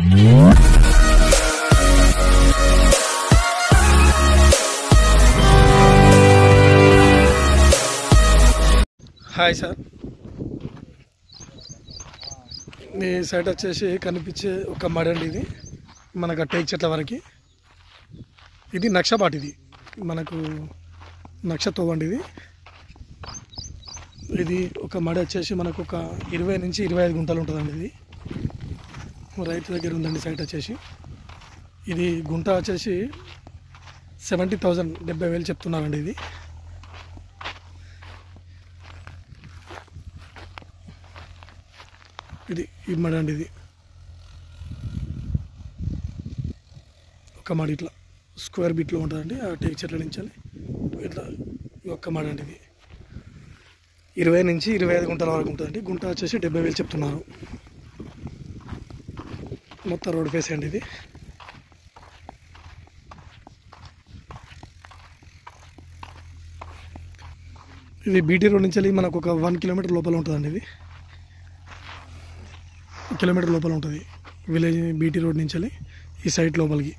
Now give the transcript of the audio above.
Hi sir, మీ site వచ్చేసి కనిపించే ఒక మడి అండి. ఇది మనకు టేక్ చెట్ల వరకు ఇది నక్షపాట్. ఇది మనకు నక్షతో అండి. ఇది ఒక మడి వచ్చేసి మనకు ఒక 20 నుంచి 25 గుంటలు ఉంటుందండి. ఇది రైతు దగ్గర ఉందండి సైట్ వచ్చేసి. ఇది గుంట వచ్చేసి 70,000 70,000 చెప్తున్నారండి. ఇది ఇది ఈ మడి అండి. ఇది ఒక మడి ఇట్లా స్క్వేర్ బిట్లో ఉంటుందండి. ఆ టేక్ చెట్ల నుంచి ఇట్లా ఒక్క మడి అండి. ఇది 20 నుంచి 25 గుంటల వరకు ఉంటుందండి. గుంట వచ్చేసి 70,000 చెప్తున్నారు. మొత్తం రోడ్ ఫేస్ అండి. ఇది బీటీ రోడ్ నుంచి మనకు ఒక 1 కిలోమీటర్ లోపల ఉంటుందండి. ఇది కిలోమీటర్ లోపల ఉంటుంది విలేజ్ బీటీ రోడ్ నుంచి ఈ సైట్ లోపలికి.